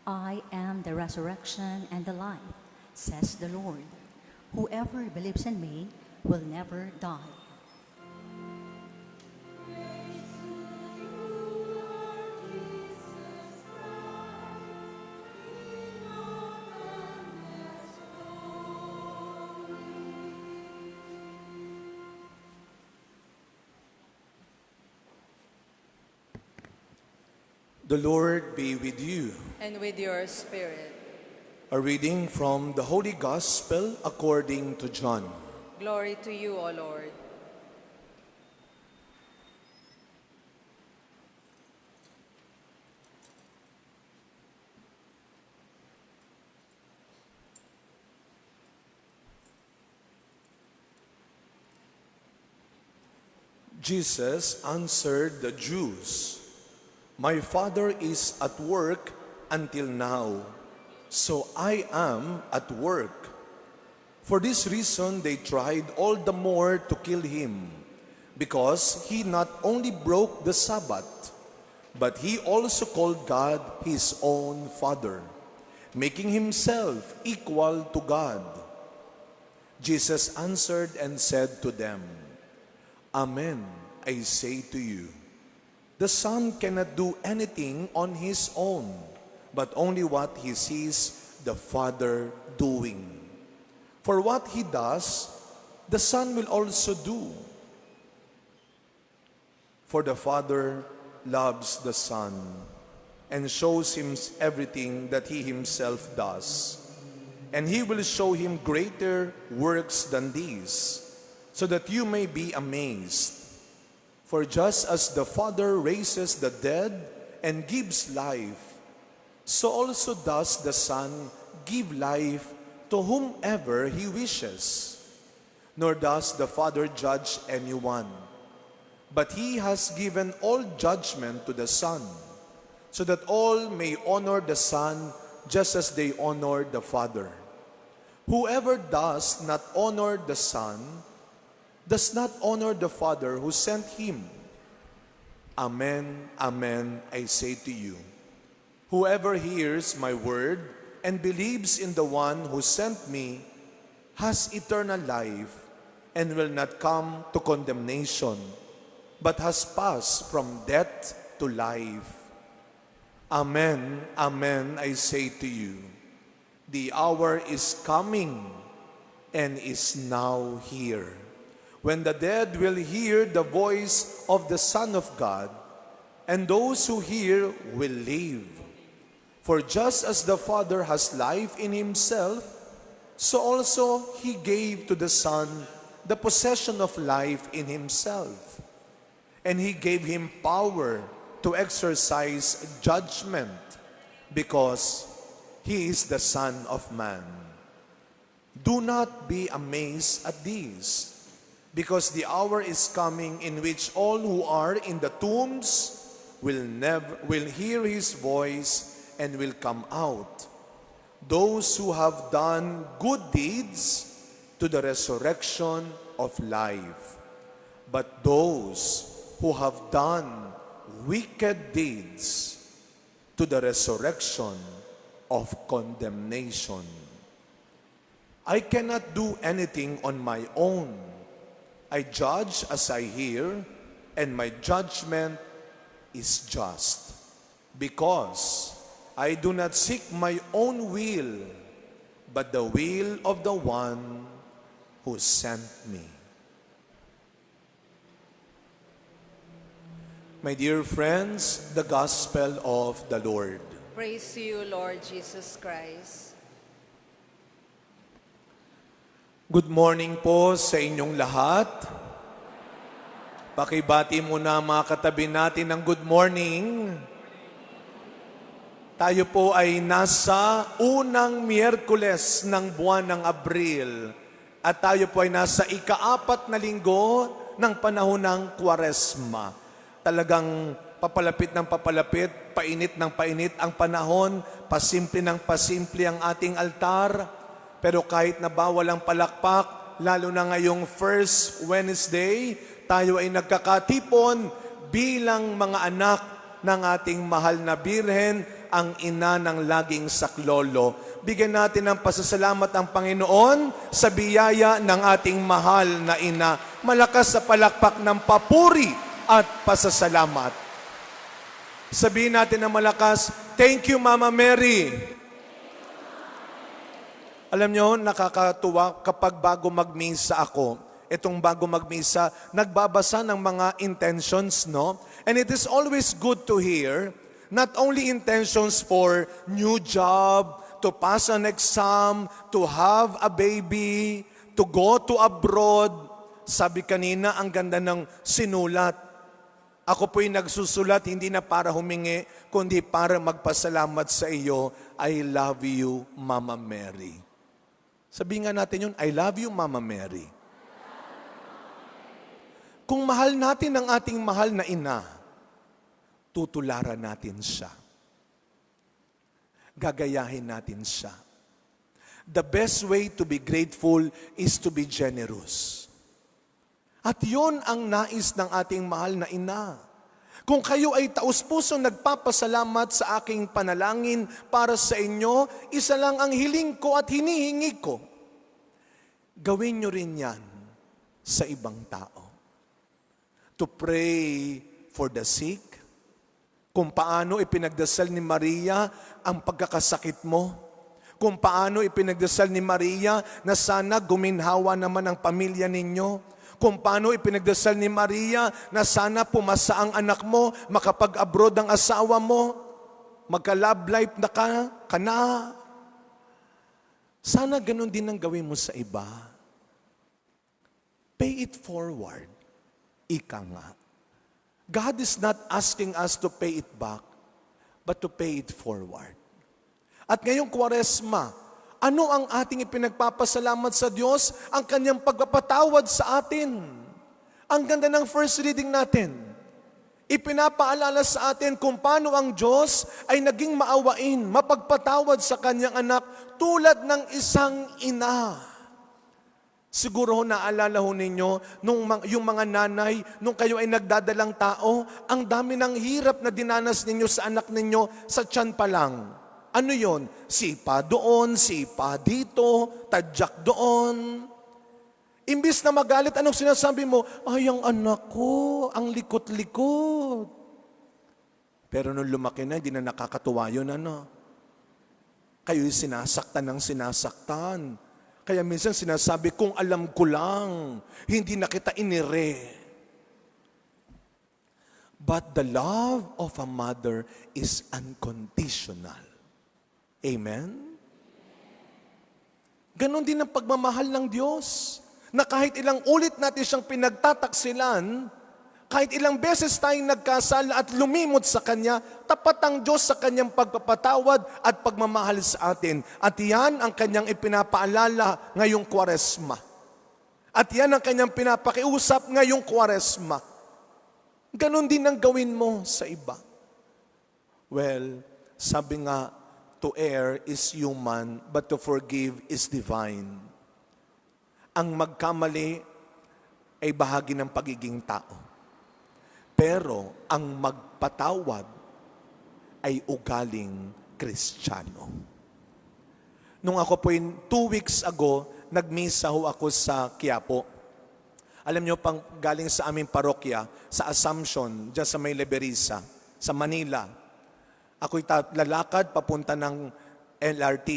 I am the resurrection and the life, says the Lord. Whoever believes in me will never die. The Lord be with you. And with your spirit. A reading from the Holy Gospel according to John. Glory to you, O Lord. Jesus answered the Jews, "My Father is at work until now, so I am at work." For this reason they tried all the more to kill him, because he not only broke the Sabbath, but he also called God his own Father, making himself equal to God. Jesus answered and said to them, "Amen, I say to you, the Son cannot do anything on his own, but only what he sees the Father doing. For what he does, the Son will also do. For the Father loves the Son and shows him everything that he himself does. And he will show him greater works than these, so that you may be amazed. For just as the Father raises the dead and gives life, so also does the Son give life to whomever he wishes. Nor does the Father judge anyone, but he has given all judgment to the Son, so that all may honor the Son just as they honor the Father. Whoever does not honor the Son does not honor the Father who sent him. Amen, amen, I say to you, whoever hears my word and believes in the one who sent me has eternal life and will not come to condemnation, but has passed from death to life. Amen, amen, I say to you, the hour is coming and is now here, when the dead will hear the voice of the Son of God, and those who hear will live. For just as the Father has life in himself, so also he gave to the Son the possession of life in himself. And he gave him power to exercise judgment, because he is the Son of Man. Do not be amazed at this, because the hour is coming in which all who are in the tombs will hear his voice and will come out. Those who have done good deeds to the resurrection of life, but those who have done wicked deeds to the resurrection of condemnation. I cannot do anything on my own. I judge as I hear, and my judgment is just, because I do not seek my own will, but the will of the one who sent me." My dear friends, the Gospel of the Lord. Praise to you, Lord Jesus Christ. Good morning po sa inyong lahat. Pakibati muna mga katabi natin ng good morning. Tayo po ay nasa unang Miyerkules ng buwan ng Abril. At tayo po ay nasa ika-4 na linggo ng panahon ng Kwaresma. Talagang papalapit ng papalapit, painit ng painit ang panahon, pasimple ng pasimple ang ating altar. Pero kahit na bawal ang palakpak, lalo na ngayong First Wednesday, tayo ay nagkakatipon bilang mga anak ng ating mahal na Birhen ang ina ng laging saklolo. Bigyan natin ng pasasalamat ang Panginoon sa biyaya ng ating mahal na ina. Malakas sa palakpak ng papuri at pasasalamat. Sabihin natin ng malakas, thank you, Mama Mary. Alam nyo, nakakatuwa kapag bago magmisa ako, itong bago magmisa, nagbabasa ng mga intentions, no? And it is always good to hear, not only intentions for new job, to pass an exam, to have a baby, to go to abroad. Sabi kanina, ang ganda ng sinulat. Ako po'y nagsusulat, hindi na para humingi, kundi para magpasalamat sa iyo. I love you, Mama Mary. Sabihin nga natin yun, I love you, Mama Mary. Kung mahal natin ang ating mahal na ina, tutularan natin siya. Gagayahin natin siya. The best way to be grateful is to be generous. At yon ang nais ng ating mahal na ina. Kung kayo ay taus-pusong nagpapasalamat sa aking panalangin para sa inyo, isa lang ang hiling ko at hinihingi ko. Gawin nyo rin yan sa ibang tao. To pray for the sick, kung paano ipinagdasal ni Maria ang pagkakasakit mo, kung paano ipinagdasal ni Maria na sana guminhawa naman ang pamilya ninyo, kung paano ipinagdasal ni Maria na sana pumasa ang anak mo, makapag-abroad ang asawa mo, magka-love life na ka na. Sana ganun din ang gawin mo sa iba. Pay it forward. Ika nga. God is not asking us to pay it back, but to pay it forward. At ngayong Kwaresma, ano ang ating ipinagpapasalamat sa Diyos? Ang kanyang pagpapatawad sa atin. Ang ganda ng first reading natin. Ipinapaalala sa atin kung paano ang Diyos ay naging maawain, mapagpatawad sa kanyang anak tulad ng isang ina. Siguro naalala ho ninyo, yung mga nanay, nung kayo ay nagdadalang tao, ang dami ng hirap na dinanas ninyo sa anak ninyo sa tiyan pa lang. Ano yon? Sipa doon, sipa dito, tadyak doon. Imbis na magalit, anong sinasabi mo? Ay, ang anak ko, ang likot-likot. Pero nung lumaki na, hindi na nakakatuwa yun, ano? Kayo'y sinasaktan ng sinasaktan. Kaya minsan sinasabi, kung alam ko lang, hindi na kita inire. But the love of a mother is unconditional. Amen? Ganon din ang pagmamahal ng Diyos, na kahit ilang ulit natin siyang pinagtataksilan, kahit ilang beses tayong nagkasala at lumimot sa Kanya, tapat ang Diyos sa Kanyang pagpapatawad at pagmamahal sa atin. At yan ang Kanyang ipinapaalala ngayong Kwaresma. At yan ang Kanyang pinapakiusap ngayong Kwaresma. Ganon din ang gawin mo sa iba. Well, sabi nga, to err is human, but to forgive is divine. Ang magkamali ay bahagi ng pagiging tao. Pero ang magpatawad ay ugaling Kristiyano. Nung ako po 2 weeks ago, nagmisa ho ako sa Quiapo. Alam nyo, pang galing sa aming parokya, sa Assumption, dyan sa may Liberisa, sa Manila. Ako'y lalakad papunta ng LRT.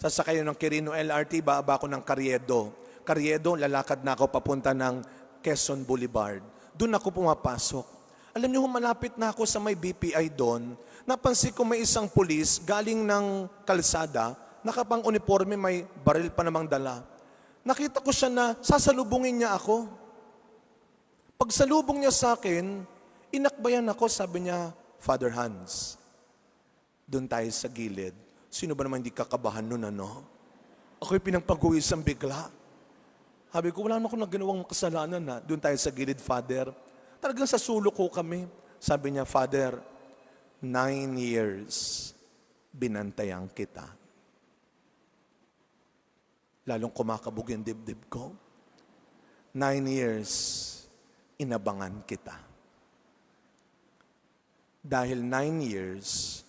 Sasakay ng Quirino LRT, bababa ako ng Carriedo. Carriedo, lalakad na ako papunta ng Quezon Boulevard. Doon ako pumapasok. Alam niyo, malapit na ako sa may BPI doon. Napansin ko may isang pulis galing ng kalsada, nakapang uniforme, may baril pa namang dala. Nakita ko siya na sasalubungin niya ako. Pagsalubong niya sa akin, inakbayan ako, sabi niya, Father Hans, doon tayo sa gilid. Sino ba naman hindi kakabahan nun, ano? Ako'y pinagpag-uwisang bigla. Sabi ko, wala naman akong naginawang kasalanan na. Doon tayo sa gilid, Father. Talagang sa sulok ko kami. Sabi niya, Father, 9 years binantayan kita. Lalong kumakabog yung dibdib ko. 9 years, inabangan kita. Dahil 9 years,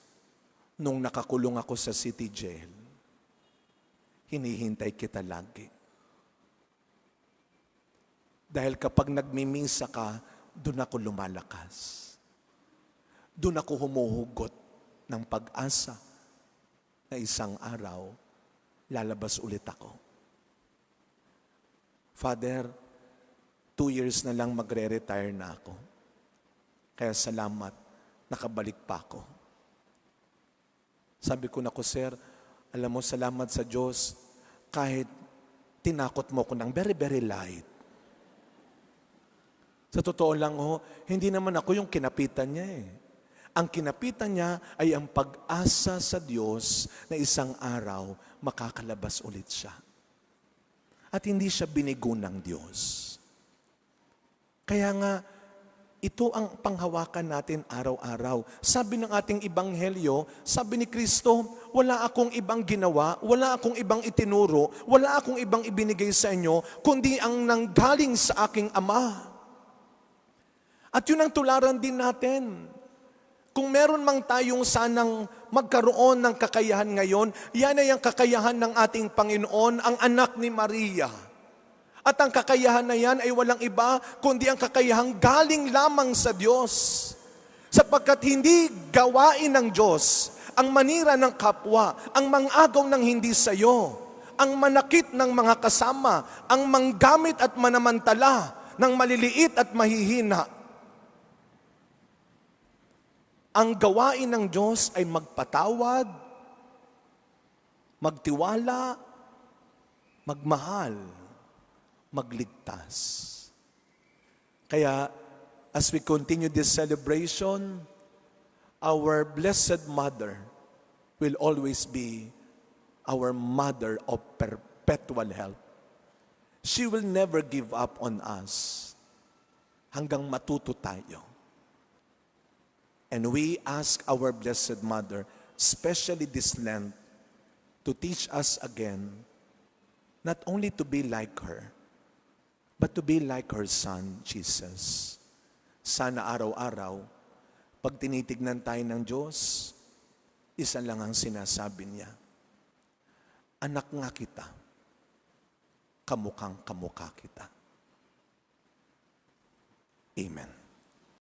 Nung nakakulong ako sa city jail, hinihintay kita lagi. Dahil kapag nagmimisa ka, doon ako lumalakas. Doon ako humuhugot ng pag-asa na isang araw, lalabas ulit ako. Father, 2 years na lang magre-retire na ako. Kaya salamat, nakabalik pa ako. Sabi ko na ko, Sir, alam mo, salamat sa Diyos, kahit tinakot mo ko ng very, very light. Sa totoo lang, hindi naman ako yung kinapitan niya eh. Ang kinapitan niya ay ang pag-asa sa Diyos na isang araw makakalabas ulit siya. At hindi siya binigo ng Diyos. Kaya nga, ito ang panghawakan natin araw-araw. Sabi ng ating Ebanghelyo, sabi ni Kristo, wala akong ibang ginawa, wala akong ibang itinuro, wala akong ibang ibinigay sa inyo, kundi ang nanggaling sa aking Ama. At yun ang tularan din natin. Kung meron mang tayong sanang magkaroon ng kakayahan ngayon, yan ay ang kakayahan ng ating Panginoon, ang anak ni Maria. At ang kakayahan na yan ay walang iba, kundi ang kakayahang galing lamang sa Diyos. Sapagkat hindi gawain ng Diyos ang manira ng kapwa, ang mangagaw ng hindi sayo, ang manakit ng mga kasama, ang manggamit at manamantala ng maliliit at mahihina. Ang gawain ng Diyos ay magpatawad, magtiwala, magmahal, magligtas. Kaya, as we continue this celebration, our Blessed Mother will always be our Mother of perpetual help. She will never give up on us hanggang matuto tayo. And we ask our Blessed Mother, especially this Lent, to teach us again, not only to be like her, but to be like her Son, Jesus. Sana araw-araw, pag tinitignan tayo ng Diyos, isa lang ang sinasabi niya, anak nga kita, kamukhang kamukha kita. Amen.